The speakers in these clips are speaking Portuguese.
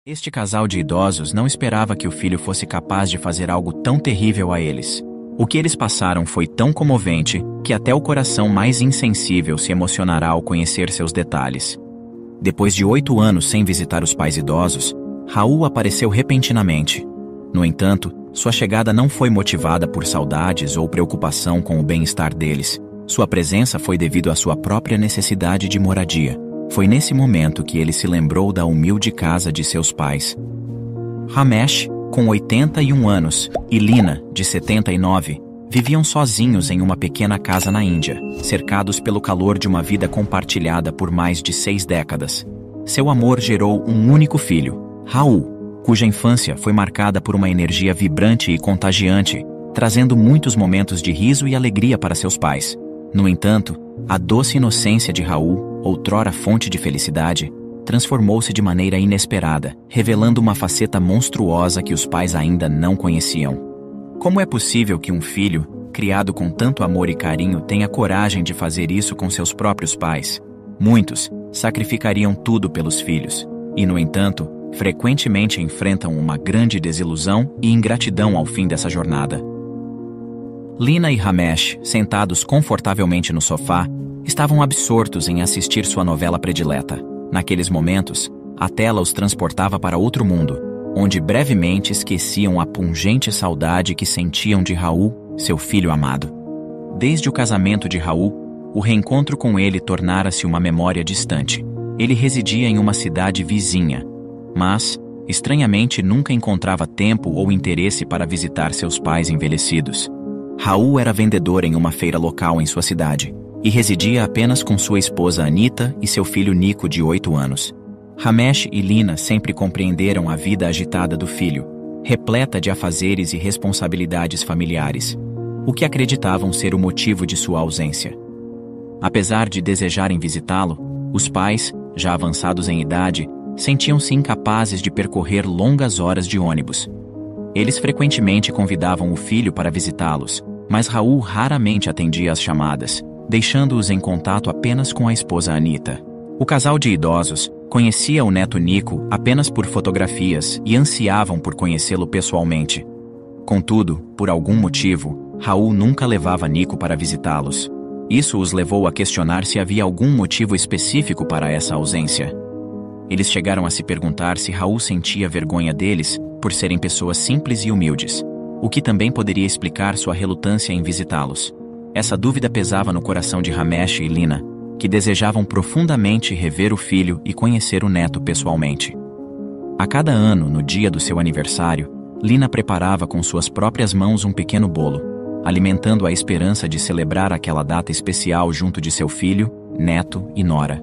Este casal de idosos não esperava que o filho fosse capaz de fazer algo tão terrível a eles. O que eles passaram foi tão comovente que até o coração mais insensível se emocionará ao conhecer seus detalhes. Depois de 8 anos sem visitar os pais idosos, Raul apareceu repentinamente. No entanto, sua chegada não foi motivada por saudades ou preocupação com o bem-estar deles. Sua presença foi devido à sua própria necessidade de moradia. Foi nesse momento que ele se lembrou da humilde casa de seus pais. Ramesh, com 81 anos, e Lina, de 79, viviam sozinhos em uma pequena casa na Índia, cercados pelo calor de uma vida compartilhada por mais de 6 décadas. Seu amor gerou um único filho, Raul, cuja infância foi marcada por uma energia vibrante e contagiante, trazendo muitos momentos de riso e alegria para seus pais. No entanto, a doce inocência de Raul, outrora fonte de felicidade, transformou-se de maneira inesperada, revelando uma faceta monstruosa que os pais ainda não conheciam. Como é possível que um filho, criado com tanto amor e carinho, tenha coragem de fazer isso com seus próprios pais? Muitos sacrificariam tudo pelos filhos, e, no entanto, frequentemente enfrentam uma grande desilusão e ingratidão ao fim dessa jornada. Lina e Ramesh, sentados confortavelmente no sofá, estavam absortos em assistir sua novela predileta. Naqueles momentos, a tela os transportava para outro mundo, onde brevemente esqueciam a pungente saudade que sentiam de Raul, seu filho amado. Desde o casamento de Raul, o reencontro com ele tornara-se uma memória distante. Ele residia em uma cidade vizinha, mas, estranhamente, nunca encontrava tempo ou interesse para visitar seus pais envelhecidos. Raul era vendedor em uma feira local em sua cidade, e residia apenas com sua esposa Anita e seu filho Nico, de 8 anos. Ramesh e Lina sempre compreenderam a vida agitada do filho, repleta de afazeres e responsabilidades familiares, o que acreditavam ser o motivo de sua ausência. Apesar de desejarem visitá-lo, os pais, já avançados em idade, sentiam-se incapazes de percorrer longas horas de ônibus. Eles frequentemente convidavam o filho para visitá-los, mas Raul raramente atendia às chamadas, deixando-os em contato apenas com a esposa Anita. O casal de idosos conhecia o neto Nico apenas por fotografias e ansiavam por conhecê-lo pessoalmente. Contudo, por algum motivo, Raul nunca levava Nico para visitá-los. Isso os levou a questionar se havia algum motivo específico para essa ausência. Eles chegaram a se perguntar se Raul sentia vergonha deles por serem pessoas simples e humildes, o que também poderia explicar sua relutância em visitá-los. Essa dúvida pesava no coração de Ramesh e Lina, que desejavam profundamente rever o filho e conhecer o neto pessoalmente. A cada ano, no dia do seu aniversário, Lina preparava com suas próprias mãos um pequeno bolo, alimentando a esperança de celebrar aquela data especial junto de seu filho, neto e nora.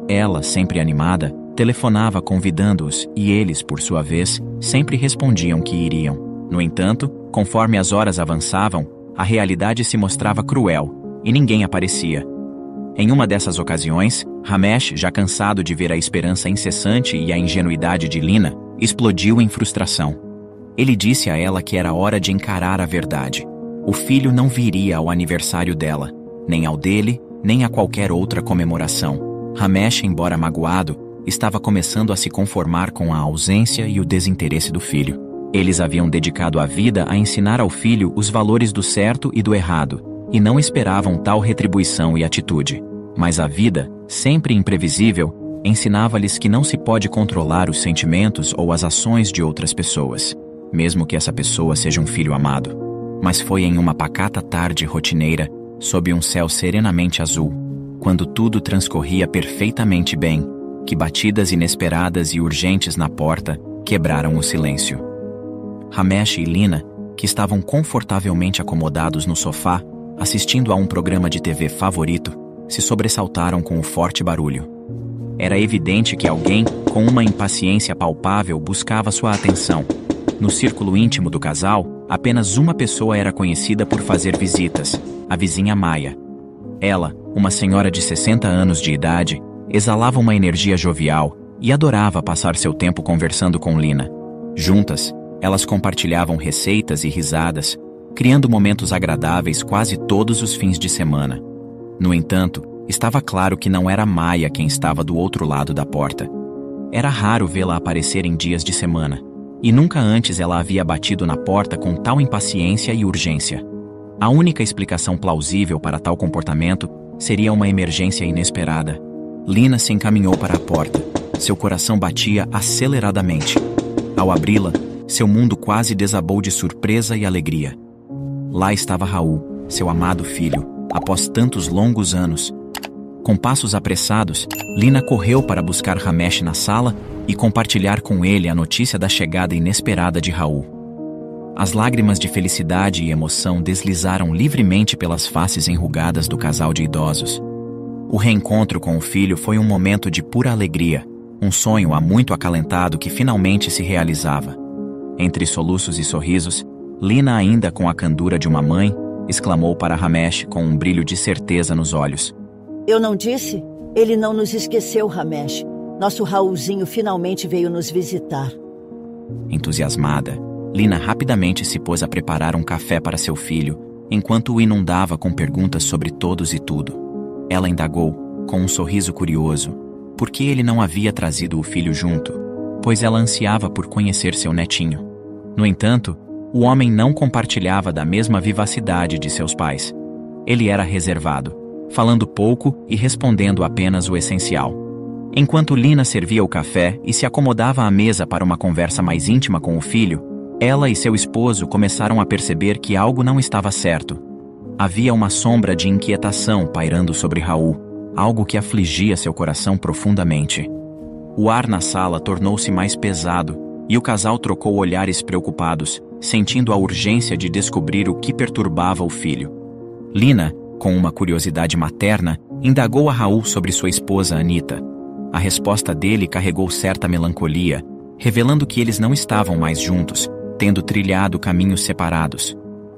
Ela, sempre animada, telefonava convidando-os e eles, por sua vez, sempre respondiam que iriam. No entanto, conforme as horas avançavam, a realidade se mostrava cruel, e ninguém aparecia. Em uma dessas ocasiões, Ramesh, já cansado de ver a esperança incessante e a ingenuidade de Lina, explodiu em frustração. Ele disse a ela que era hora de encarar a verdade. O filho não viria ao aniversário dela, nem ao dele, nem a qualquer outra comemoração. Ramesh, embora magoado, estava começando a se conformar com a ausência e o desinteresse do filho. Eles haviam dedicado a vida a ensinar ao filho os valores do certo e do errado, e não esperavam tal retribuição e atitude. Mas a vida, sempre imprevisível, ensinava-lhes que não se pode controlar os sentimentos ou as ações de outras pessoas, mesmo que essa pessoa seja um filho amado. Mas foi em uma pacata tarde rotineira, sob um céu serenamente azul, quando tudo transcorria perfeitamente bem, que batidas inesperadas e urgentes na porta quebraram o silêncio. Ramesh e Lina, que estavam confortavelmente acomodados no sofá, assistindo a um programa de TV favorito, se sobressaltaram com o forte barulho. Era evidente que alguém, com uma impaciência palpável, buscava sua atenção. No círculo íntimo do casal, apenas uma pessoa era conhecida por fazer visitas, a vizinha Maya. Ela, uma senhora de 60 anos de idade, exalava uma energia jovial e adorava passar seu tempo conversando com Lina. Juntas, elas compartilhavam receitas e risadas, criando momentos agradáveis quase todos os fins de semana. No entanto, estava claro que não era Maya quem estava do outro lado da porta. Era raro vê-la aparecer em dias de semana, e nunca antes ela havia batido na porta com tal impaciência e urgência. A única explicação plausível para tal comportamento seria uma emergência inesperada. Lina se encaminhou para a porta. Seu coração batia aceleradamente. Ao abri-la, seu mundo quase desabou de surpresa e alegria. Lá estava Raul, seu amado filho, após tantos longos anos. Com passos apressados, Lina correu para buscar Ramesh na sala e compartilhar com ele a notícia da chegada inesperada de Raul. As lágrimas de felicidade e emoção deslizaram livremente pelas faces enrugadas do casal de idosos. O reencontro com o filho foi um momento de pura alegria, um sonho há muito acalentado que finalmente se realizava. Entre soluços e sorrisos, Lina, ainda com a candura de uma mãe, exclamou para Ramesh com um brilho de certeza nos olhos: Eu não disse? Ele não nos esqueceu, Ramesh. Nosso Raulzinho finalmente veio nos visitar. Entusiasmada, Lina rapidamente se pôs a preparar um café para seu filho, enquanto o inundava com perguntas sobre todos e tudo. Ela indagou, com um sorriso curioso, por que ele não havia trazido o filho junto, pois ela ansiava por conhecer seu netinho. No entanto, o homem não compartilhava da mesma vivacidade de seus pais. Ele era reservado, falando pouco e respondendo apenas o essencial. Enquanto Lina servia o café e se acomodava à mesa para uma conversa mais íntima com o filho, ela e seu esposo começaram a perceber que algo não estava certo. Havia uma sombra de inquietação pairando sobre Raul, algo que afligia seu coração profundamente. O ar na sala tornou-se mais pesado e o casal trocou olhares preocupados, sentindo a urgência de descobrir o que perturbava o filho. Lina, com uma curiosidade materna, indagou a Raul sobre sua esposa Anita. A resposta dele carregou certa melancolia, revelando que eles não estavam mais juntos, tendo trilhado caminhos separados.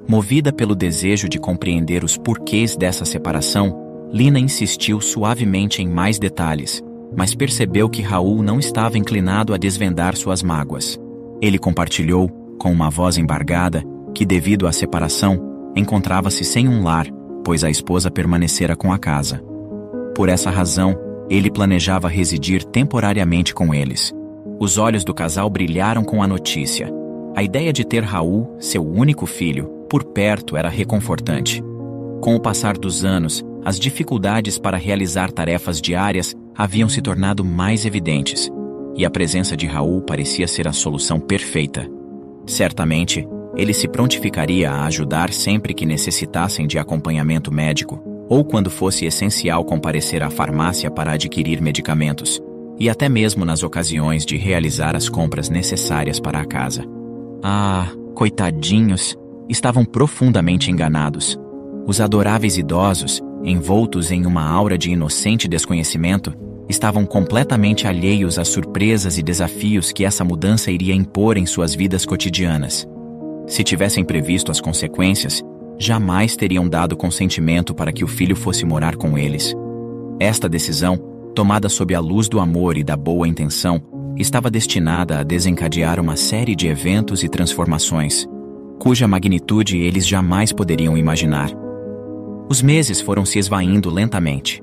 Movida pelo desejo de compreender os porquês dessa separação, Lina insistiu suavemente em mais detalhes, mas percebeu que Raul não estava inclinado a desvendar suas mágoas. Ele compartilhou, com uma voz embargada, que devido à separação, encontrava-se sem um lar, pois a esposa permanecera com a casa. Por essa razão, ele planejava residir temporariamente com eles. Os olhos do casal brilharam com a notícia. A ideia de ter Raul, seu único filho, por perto era reconfortante. Com o passar dos anos, as dificuldades para realizar tarefas diárias haviam se tornado mais evidentes, e a presença de Raul parecia ser a solução perfeita. Certamente, ele se prontificaria a ajudar sempre que necessitassem de acompanhamento médico, ou quando fosse essencial comparecer à farmácia para adquirir medicamentos, e até mesmo nas ocasiões de realizar as compras necessárias para a casa. Ah, coitadinhos! Estavam profundamente enganados. Os adoráveis idosos, envoltos em uma aura de inocente desconhecimento, estavam completamente alheios às surpresas e desafios que essa mudança iria impor em suas vidas cotidianas. Se tivessem previsto as consequências, jamais teriam dado consentimento para que o filho fosse morar com eles. Esta decisão, tomada sob a luz do amor e da boa intenção, estava destinada a desencadear uma série de eventos e transformações, cuja magnitude eles jamais poderiam imaginar. Os meses foram se esvaindo lentamente.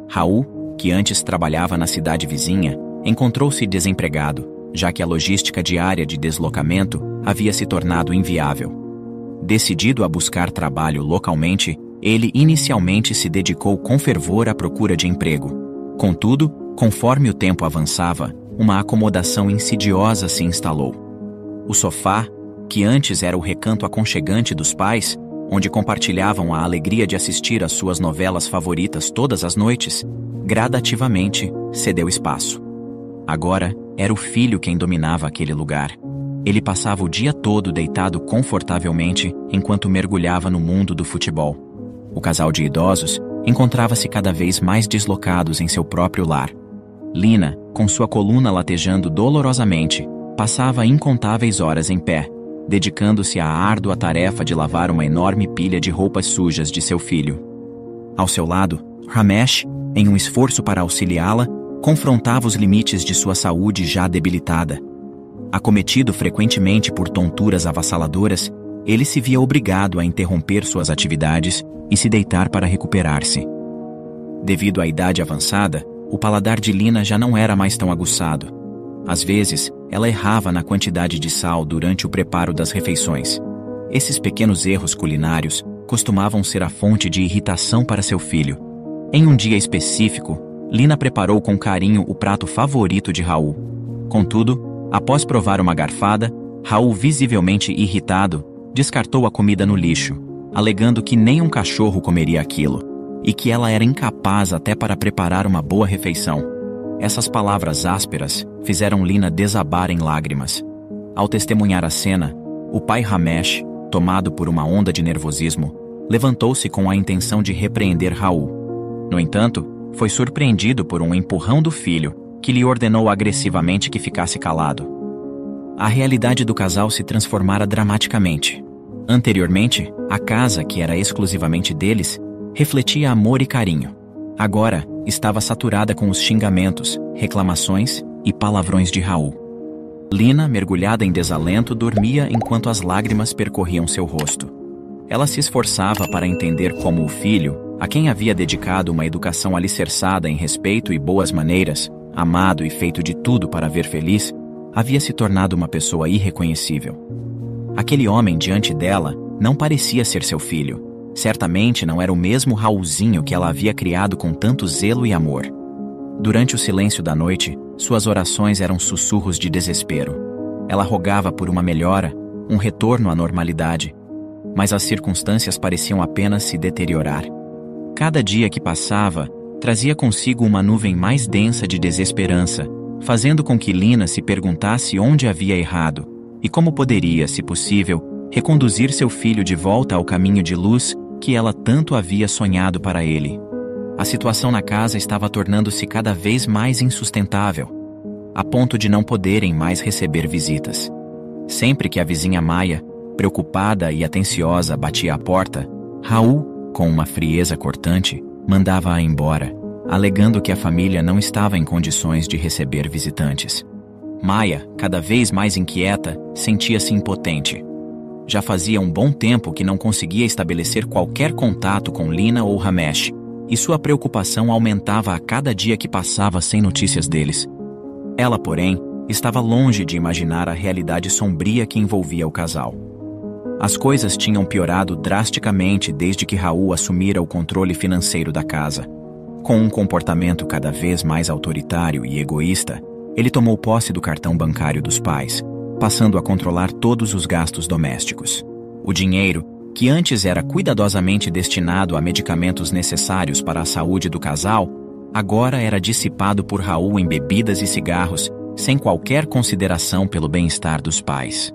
Raul, que antes trabalhava na cidade vizinha, encontrou-se desempregado, já que a logística diária de deslocamento havia se tornado inviável. Decidido a buscar trabalho localmente, ele inicialmente se dedicou com fervor à procura de emprego. Contudo, conforme o tempo avançava, uma acomodação insidiosa se instalou. O sofá, que antes era o recanto aconchegante dos pais, onde compartilhavam a alegria de assistir às suas novelas favoritas todas as noites, gradativamente cedeu espaço. Agora, era o filho quem dominava aquele lugar. Ele passava o dia todo deitado confortavelmente enquanto mergulhava no mundo do futebol. O casal de idosos encontrava-se cada vez mais deslocados em seu próprio lar. Lina, com sua coluna latejando dolorosamente, passava incontáveis horas em pé, dedicando-se à árdua tarefa de lavar uma enorme pilha de roupas sujas de seu filho. Ao seu lado, Ramesh, em um esforço para auxiliá-la, confrontava os limites de sua saúde já debilitada. Acometido frequentemente por tonturas avassaladoras, ele se via obrigado a interromper suas atividades e se deitar para recuperar-se. Devido à idade avançada, o paladar de Lina já não era mais tão aguçado. Às vezes, ela errava na quantidade de sal durante o preparo das refeições. Esses pequenos erros culinários costumavam ser a fonte de irritação para seu filho. Em um dia específico, Lina preparou com carinho o prato favorito de Raul. Contudo, após provar uma garfada, Raul, visivelmente irritado, descartou a comida no lixo, alegando que nem um cachorro comeria aquilo, e que ela era incapaz até para preparar uma boa refeição. Essas palavras ásperas fizeram Lina desabar em lágrimas. Ao testemunhar a cena, o pai Ramesh, tomado por uma onda de nervosismo, levantou-se com a intenção de repreender Raul. No entanto, foi surpreendido por um empurrão do filho, que lhe ordenou agressivamente que ficasse calado. A realidade do casal se transformara dramaticamente. Anteriormente, a casa, que era exclusivamente deles, refletia amor e carinho. Agora, estava saturada com os xingamentos, reclamações e palavrões de Raul. Lina, mergulhada em desalento, dormia enquanto as lágrimas percorriam seu rosto. Ela se esforçava para entender como o filho, a quem havia dedicado uma educação alicerçada em respeito e boas maneiras, amado e feito de tudo para ver feliz, havia se tornado uma pessoa irreconhecível. Aquele homem diante dela não parecia ser seu filho. Certamente não era o mesmo Raulzinho que ela havia criado com tanto zelo e amor. Durante o silêncio da noite, suas orações eram sussurros de desespero. Ela rogava por uma melhora, um retorno à normalidade. Mas as circunstâncias pareciam apenas se deteriorar. Cada dia que passava, trazia consigo uma nuvem mais densa de desesperança, fazendo com que Lina se perguntasse onde havia errado, e como poderia, se possível, reconduzir seu filho de volta ao caminho de luz que ela tanto havia sonhado para ele. A situação na casa estava tornando-se cada vez mais insustentável, a ponto de não poderem mais receber visitas. Sempre que a vizinha Maia, preocupada e atenciosa, batia à porta, Raul, com uma frieza cortante, mandava-a embora, alegando que a família não estava em condições de receber visitantes. Maia, cada vez mais inquieta, sentia-se impotente. Já fazia um bom tempo que não conseguia estabelecer qualquer contato com Lina ou Ramesh, e sua preocupação aumentava a cada dia que passava sem notícias deles. Ela, porém, estava longe de imaginar a realidade sombria que envolvia o casal. As coisas tinham piorado drasticamente desde que Raul assumira o controle financeiro da casa. Com um comportamento cada vez mais autoritário e egoísta, ele tomou posse do cartão bancário dos pais, passando a controlar todos os gastos domésticos. O dinheiro, que antes era cuidadosamente destinado a medicamentos necessários para a saúde do casal, agora era dissipado por Raul em bebidas e cigarros, sem qualquer consideração pelo bem-estar dos pais.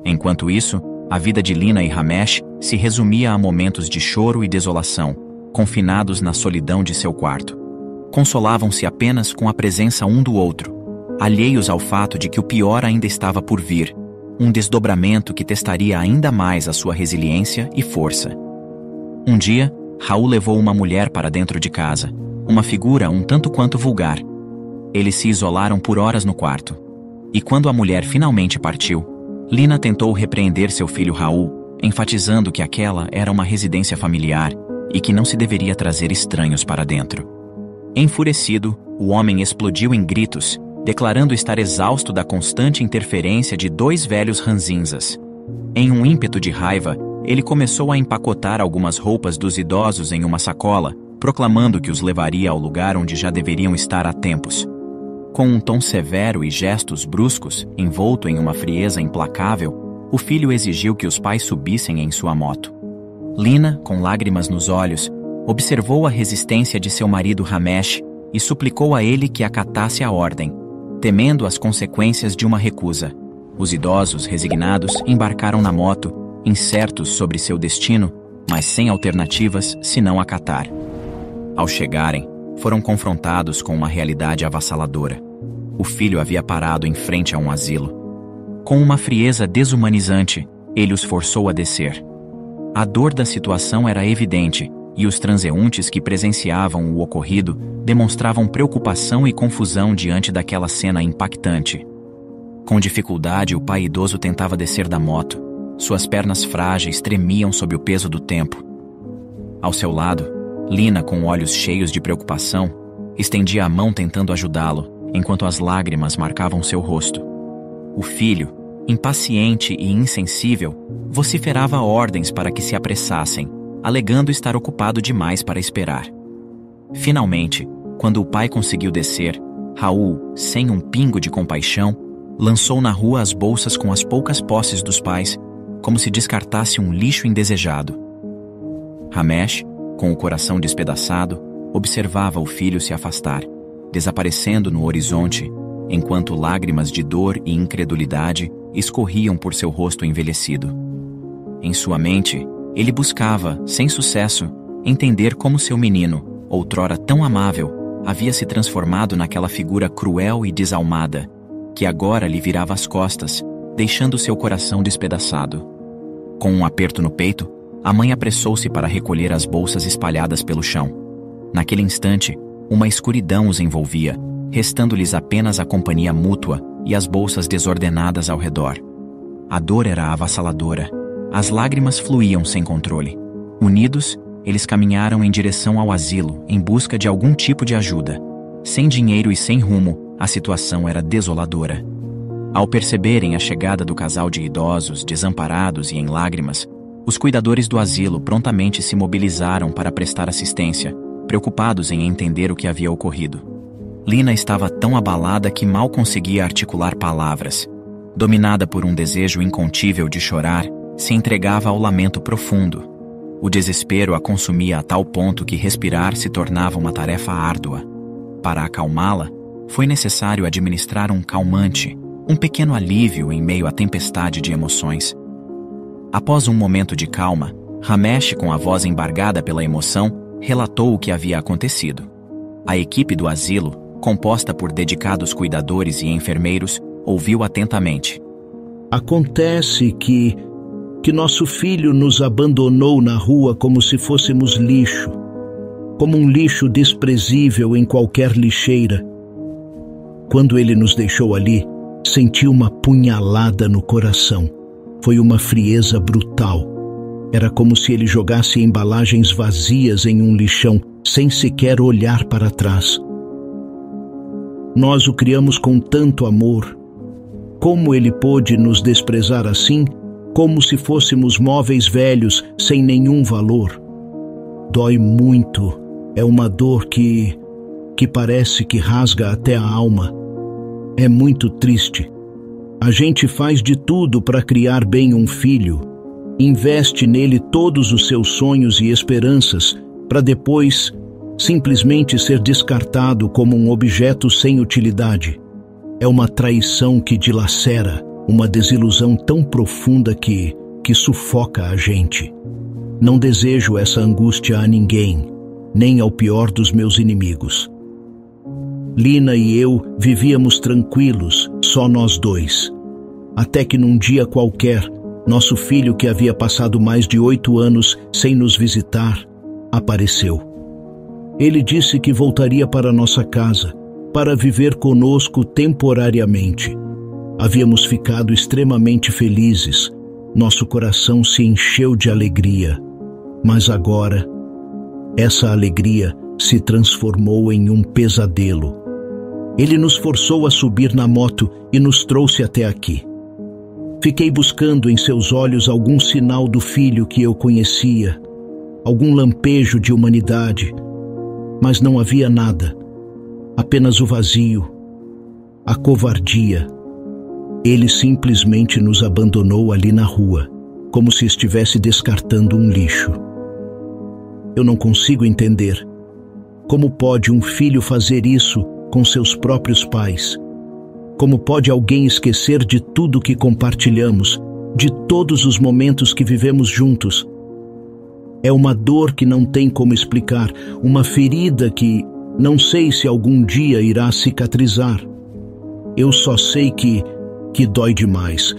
Enquanto isso, a vida de Lina e Ramesh se resumia a momentos de choro e desolação, confinados na solidão de seu quarto. Consolavam-se apenas com a presença um do outro, alheios ao fato de que o pior ainda estava por vir, um desdobramento que testaria ainda mais a sua resiliência e força. Um dia, Raul levou uma mulher para dentro de casa, uma figura um tanto quanto vulgar. Eles se isolaram por horas no quarto. E quando a mulher finalmente partiu, Lina tentou repreender seu filho Raul, enfatizando que aquela era uma residência familiar e que não se deveria trazer estranhos para dentro. Enfurecido, o homem explodiu em gritos, declarando estar exausto da constante interferência de dois velhos ranzinzas. Em um ímpeto de raiva, ele começou a empacotar algumas roupas dos idosos em uma sacola, proclamando que os levaria ao lugar onde já deveriam estar há tempos. Com um tom severo e gestos bruscos, envolto em uma frieza implacável, o filho exigiu que os pais subissem em sua moto. Lina, com lágrimas nos olhos, observou a resistência de seu marido Ramesh e suplicou a ele que acatasse a ordem, temendo as consequências de uma recusa. Os idosos, resignados, embarcaram na moto, incertos sobre seu destino, mas sem alternativas senão acatar. Ao chegarem, foram confrontados com uma realidade avassaladora. O filho havia parado em frente a um asilo. Com uma frieza desumanizante, ele os forçou a descer. A dor da situação era evidente, e os transeuntes que presenciavam o ocorrido demonstravam preocupação e confusão diante daquela cena impactante. Com dificuldade, o pai idoso tentava descer da moto. Suas pernas frágeis tremiam sob o peso do tempo. Ao seu lado, Lina, com olhos cheios de preocupação, estendia a mão tentando ajudá-lo, enquanto as lágrimas marcavam seu rosto. O filho, impaciente e insensível, vociferava ordens para que se apressassem, alegando estar ocupado demais para esperar. Finalmente, quando o pai conseguiu descer, Raul, sem um pingo de compaixão, lançou na rua as bolsas com as poucas posses dos pais, como se descartasse um lixo indesejado. Ramesh, com o coração despedaçado, observava o filho se afastar, desaparecendo no horizonte, enquanto lágrimas de dor e incredulidade escorriam por seu rosto envelhecido. Em sua mente, ele buscava, sem sucesso, entender como seu menino, outrora tão amável, havia se transformado naquela figura cruel e desalmada, que agora lhe virava as costas, deixando seu coração despedaçado. Com um aperto no peito, a mãe apressou-se para recolher as bolsas espalhadas pelo chão. Naquele instante, uma escuridão os envolvia, restando-lhes apenas a companhia mútua e as bolsas desordenadas ao redor. A dor era avassaladora. As lágrimas fluíam sem controle. Unidos, eles caminharam em direção ao asilo em busca de algum tipo de ajuda. Sem dinheiro e sem rumo, a situação era desoladora. Ao perceberem a chegada do casal de idosos, desamparados e em lágrimas, os cuidadores do asilo prontamente se mobilizaram para prestar assistência, preocupados em entender o que havia ocorrido. Lina estava tão abalada que mal conseguia articular palavras. Dominada por um desejo incontível de chorar, se entregava ao lamento profundo. O desespero a consumia a tal ponto que respirar se tornava uma tarefa árdua. Para acalmá-la, foi necessário administrar um calmante, um pequeno alívio em meio à tempestade de emoções. Após um momento de calma, Ramesh, com a voz embargada pela emoção, relatou o que havia acontecido. A equipe do asilo, composta por dedicados cuidadores e enfermeiros, ouviu atentamente. Acontece que nosso filho nos abandonou na rua como se fôssemos lixo, como um lixo desprezível em qualquer lixeira. Quando ele nos deixou ali, senti uma punhalada no coração. Foi uma frieza brutal. Era como se ele jogasse embalagens vazias em um lixão, sem sequer olhar para trás. Nós o criamos com tanto amor. Como ele pôde nos desprezar assim, como se fôssemos móveis velhos, sem nenhum valor? Dói muito. É uma dor que parece que rasga até a alma. É muito triste. A gente faz de tudo para criar bem um filho. Investe nele todos os seus sonhos e esperanças, para depois simplesmente ser descartado como um objeto sem utilidade. É uma traição que dilacera, uma desilusão tão profunda que sufoca a gente. Não desejo essa angústia a ninguém, nem ao pior dos meus inimigos. Lina e eu vivíamos tranquilos, só nós dois. Até que num dia qualquer, nosso filho, que havia passado mais de 8 anos sem nos visitar, apareceu. Ele disse que voltaria para nossa casa, para viver conosco temporariamente. Havíamos ficado extremamente felizes. Nosso coração se encheu de alegria. Mas agora, essa alegria se transformou em um pesadelo. Ele nos forçou a subir na moto e nos trouxe até aqui. Fiquei buscando em seus olhos algum sinal do filho que eu conhecia, algum lampejo de humanidade, mas não havia nada. Apenas o vazio, a covardia. Ele simplesmente nos abandonou ali na rua, como se estivesse descartando um lixo. Eu não consigo entender. Como pode um filho fazer isso com seus próprios pais? Como pode alguém esquecer de tudo que compartilhamos, de todos os momentos que vivemos juntos? É uma dor que não tem como explicar, uma ferida que não sei se algum dia irá cicatrizar. Eu só sei que dói demais.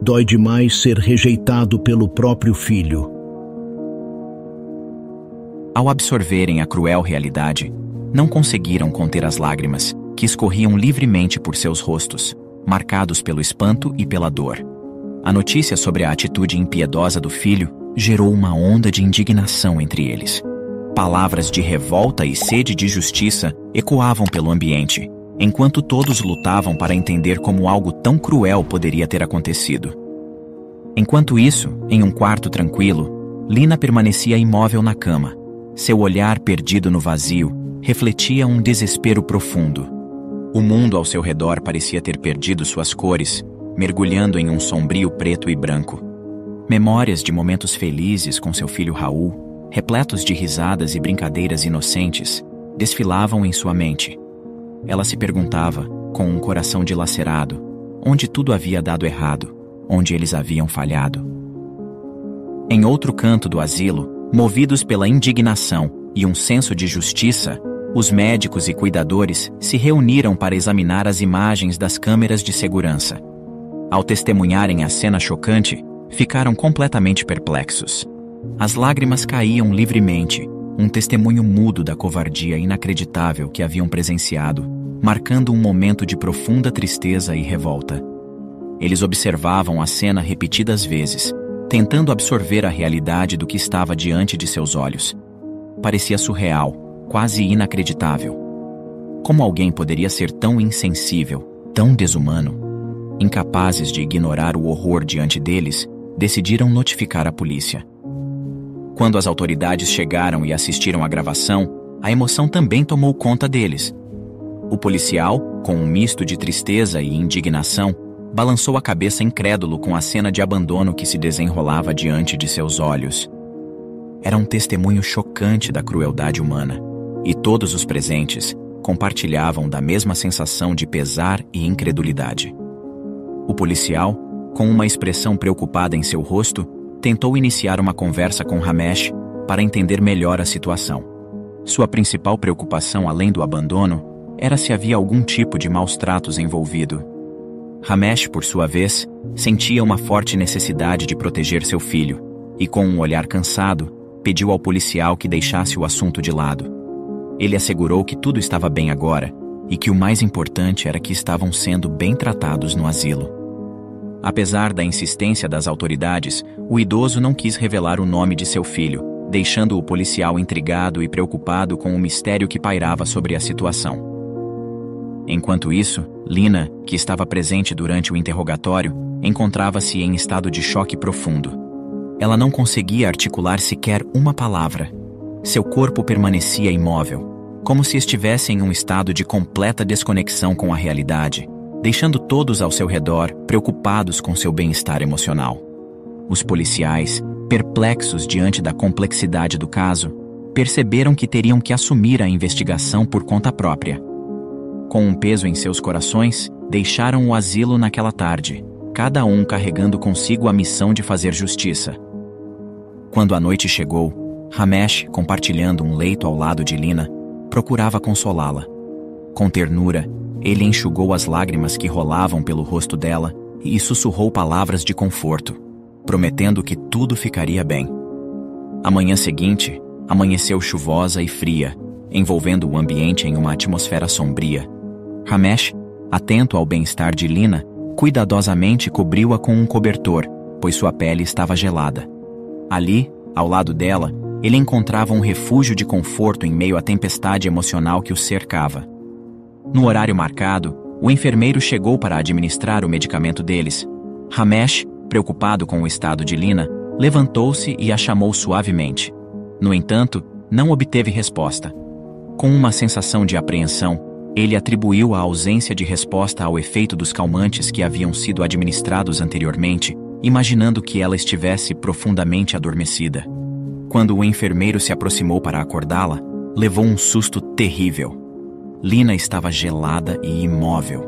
Dói demais ser rejeitado pelo próprio filho. Ao absorverem a cruel realidade, não conseguiram conter as lágrimas, que escorriam livremente por seus rostos, marcados pelo espanto e pela dor. A notícia sobre a atitude impiedosa do filho gerou uma onda de indignação entre eles. Palavras de revolta e sede de justiça ecoavam pelo ambiente, enquanto todos lutavam para entender como algo tão cruel poderia ter acontecido. Enquanto isso, em um quarto tranquilo, Lina permanecia imóvel na cama. Seu olhar perdido no vazio refletia um desespero profundo. O mundo ao seu redor parecia ter perdido suas cores, mergulhando em um sombrio preto e branco. Memórias de momentos felizes com seu filho Raul, repletos de risadas e brincadeiras inocentes, desfilavam em sua mente. Ela se perguntava, com um coração dilacerado, onde tudo havia dado errado, onde eles haviam falhado. Em outro canto do asilo, movidos pela indignação e um senso de justiça, os médicos e cuidadores se reuniram para examinar as imagens das câmeras de segurança. Ao testemunharem a cena chocante, ficaram completamente perplexos. As lágrimas caíam livremente, um testemunho mudo da covardia inacreditável que haviam presenciado, marcando um momento de profunda tristeza e revolta. Eles observavam a cena repetidas vezes, tentando absorver a realidade do que estava diante de seus olhos. Parecia surreal, quase inacreditável. Como alguém poderia ser tão insensível, tão desumano? Incapazes de ignorar o horror diante deles, decidiram notificar a polícia. Quando as autoridades chegaram e assistiram à gravação, a emoção também tomou conta deles. O policial, com um misto de tristeza e indignação, balançou a cabeça incrédulo com a cena de abandono que se desenrolava diante de seus olhos. Era um testemunho chocante da crueldade humana, e todos os presentes compartilhavam da mesma sensação de pesar e incredulidade. O policial, com uma expressão preocupada em seu rosto, tentou iniciar uma conversa com Ramesh para entender melhor a situação. Sua principal preocupação, além do abandono, era se havia algum tipo de maus-tratos envolvido. Ramesh, por sua vez, sentia uma forte necessidade de proteger seu filho, e com um olhar cansado, pediu ao policial que deixasse o assunto de lado. Ele assegurou que tudo estava bem agora, e que o mais importante era que estavam sendo bem tratados no asilo. Apesar da insistência das autoridades, o idoso não quis revelar o nome de seu filho, deixando o policial intrigado e preocupado com o mistério que pairava sobre a situação. Enquanto isso, Lina, que estava presente durante o interrogatório, encontrava-se em estado de choque profundo. Ela não conseguia articular sequer uma palavra. Seu corpo permanecia imóvel, como se estivesse em um estado de completa desconexão com a realidade, deixando todos ao seu redor preocupados com seu bem-estar emocional. Os policiais, perplexos diante da complexidade do caso, perceberam que teriam que assumir a investigação por conta própria. Com um peso em seus corações, deixaram o asilo naquela tarde, cada um carregando consigo a missão de fazer justiça. Quando a noite chegou, Ramesh, compartilhando um leito ao lado de Lina, procurava consolá-la. Com ternura, ele enxugou as lágrimas que rolavam pelo rosto dela e sussurrou palavras de conforto, prometendo que tudo ficaria bem. A manhã seguinte, amanheceu chuvosa e fria, envolvendo o ambiente em uma atmosfera sombria. Ramesh, atento ao bem-estar de Lina, cuidadosamente cobriu-a com um cobertor, pois sua pele estava gelada. Ali, ao lado dela, ele encontrava um refúgio de conforto em meio à tempestade emocional que o cercava. No horário marcado, o enfermeiro chegou para administrar o medicamento deles. Ramesh, preocupado com o estado de Lina, levantou-se e a chamou suavemente. No entanto, não obteve resposta. Com uma sensação de apreensão, ele atribuiu a ausência de resposta ao efeito dos calmantes que haviam sido administrados anteriormente, imaginando que ela estivesse profundamente adormecida. Quando o enfermeiro se aproximou para acordá-la, levou um susto terrível. Lina estava gelada e imóvel.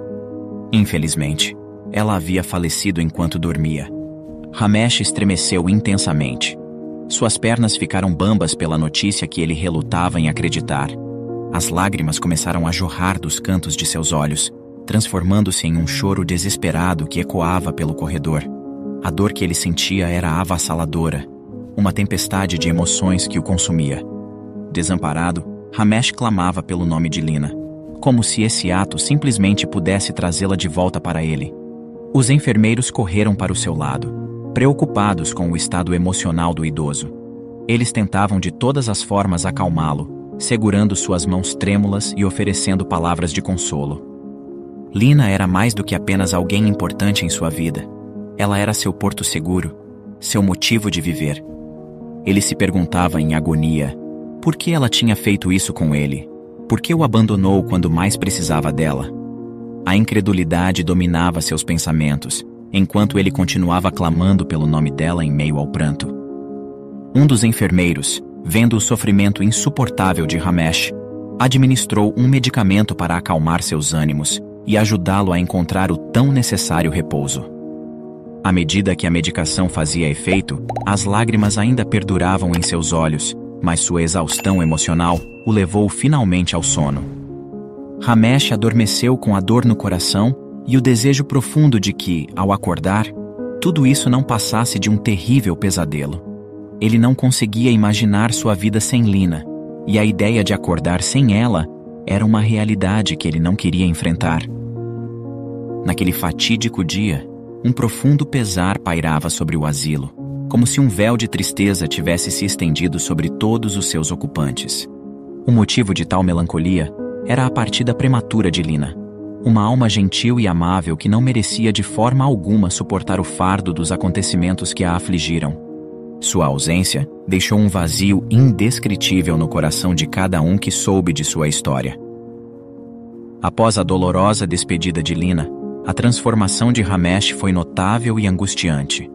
Infelizmente, ela havia falecido enquanto dormia. Ramesh estremeceu intensamente. Suas pernas ficaram bambas pela notícia que ele relutava em acreditar. As lágrimas começaram a jorrar dos cantos de seus olhos, transformando-se em um choro desesperado que ecoava pelo corredor. A dor que ele sentia era avassaladora, uma tempestade de emoções que o consumia. Desamparado, Ramesh clamava pelo nome de Lina, como se esse ato simplesmente pudesse trazê-la de volta para ele. Os enfermeiros correram para o seu lado, preocupados com o estado emocional do idoso. Eles tentavam de todas as formas acalmá-lo, segurando suas mãos trêmulas e oferecendo palavras de consolo. Lina era mais do que apenas alguém importante em sua vida. Ela era seu porto seguro, seu motivo de viver. Ele se perguntava em agonia por que ela tinha feito isso com ele, por que o abandonou quando mais precisava dela. A incredulidade dominava seus pensamentos, enquanto ele continuava clamando pelo nome dela em meio ao pranto. Um dos enfermeiros, vendo o sofrimento insuportável de Ramesh, administrou um medicamento para acalmar seus ânimos e ajudá-lo a encontrar o tão necessário repouso. À medida que a medicação fazia efeito, as lágrimas ainda perduravam em seus olhos, mas sua exaustão emocional o levou finalmente ao sono. Ramesh adormeceu com a dor no coração e o desejo profundo de que, ao acordar, tudo isso não passasse de um terrível pesadelo. Ele não conseguia imaginar sua vida sem Lina, e a ideia de acordar sem ela era uma realidade que ele não queria enfrentar. Naquele fatídico dia, um profundo pesar pairava sobre o asilo, como se um véu de tristeza tivesse se estendido sobre todos os seus ocupantes. O motivo de tal melancolia era a partida prematura de Lina, uma alma gentil e amável que não merecia de forma alguma suportar o fardo dos acontecimentos que a afligiram. Sua ausência deixou um vazio indescritível no coração de cada um que soube de sua história. Após a dolorosa despedida de Lina, a transformação de Ramesh foi notável e angustiante.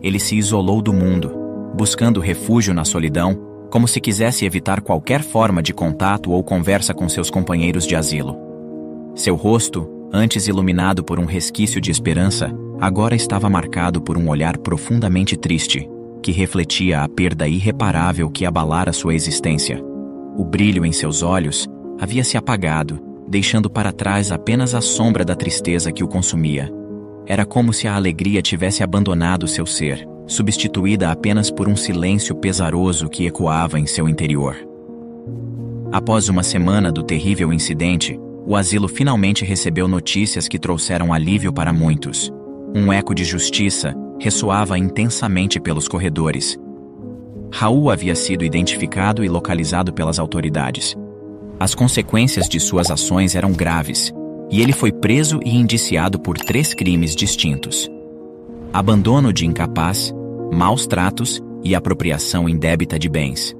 Ele se isolou do mundo, buscando refúgio na solidão, como se quisesse evitar qualquer forma de contato ou conversa com seus companheiros de asilo. Seu rosto, antes iluminado por um resquício de esperança, agora estava marcado por um olhar profundamente triste, que refletia a perda irreparável que abalara sua existência. O brilho em seus olhos havia se apagado, deixando para trás apenas a sombra da tristeza que o consumia. Era como se a alegria tivesse abandonado seu ser, substituída apenas por um silêncio pesaroso que ecoava em seu interior. Após uma semana do terrível incidente, o asilo finalmente recebeu notícias que trouxeram alívio para muitos. Um eco de justiça ressoava intensamente pelos corredores. Raul havia sido identificado e localizado pelas autoridades. As consequências de suas ações eram graves, e ele foi preso e indiciado por 3 crimes distintos: abandono de incapaz, maus tratos e apropriação indébita de bens.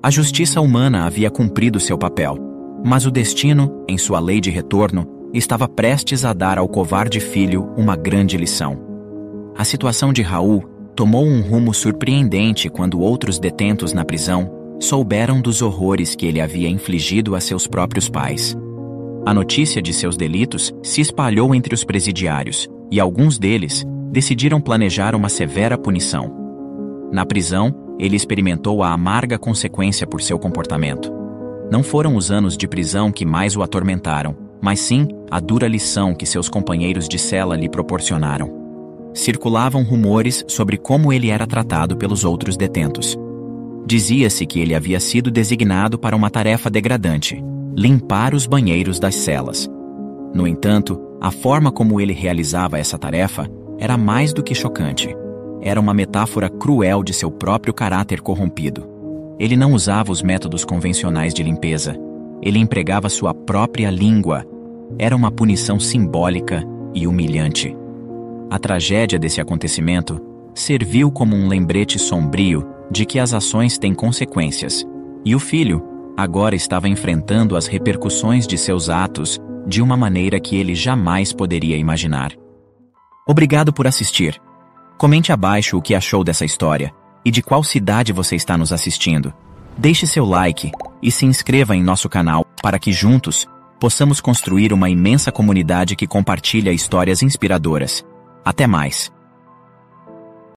A justiça humana havia cumprido seu papel, mas o destino, em sua lei de retorno, estava prestes a dar ao covarde filho uma grande lição. A situação de Raul tomou um rumo surpreendente quando outros detentos na prisão souberam dos horrores que ele havia infligido a seus próprios pais. A notícia de seus delitos se espalhou entre os presidiários, e alguns deles decidiram planejar uma severa punição. Na prisão, ele experimentou a amarga consequência por seu comportamento. Não foram os anos de prisão que mais o atormentaram, mas sim a dura lição que seus companheiros de cela lhe proporcionaram. Circulavam rumores sobre como ele era tratado pelos outros detentos. Dizia-se que ele havia sido designado para uma tarefa degradante: limpar os banheiros das celas. No entanto, a forma como ele realizava essa tarefa era mais do que chocante. Era uma metáfora cruel de seu próprio caráter corrompido. Ele não usava os métodos convencionais de limpeza. Ele empregava sua própria língua. Era uma punição simbólica e humilhante. A tragédia desse acontecimento serviu como um lembrete sombrio de que as ações têm consequências, e o filho agora estava enfrentando as repercussões de seus atos de uma maneira que ele jamais poderia imaginar. Obrigado por assistir. Comente abaixo o que achou dessa história e de qual cidade você está nos assistindo. Deixe seu like e se inscreva em nosso canal para que juntos possamos construir uma imensa comunidade que compartilha histórias inspiradoras. Até mais!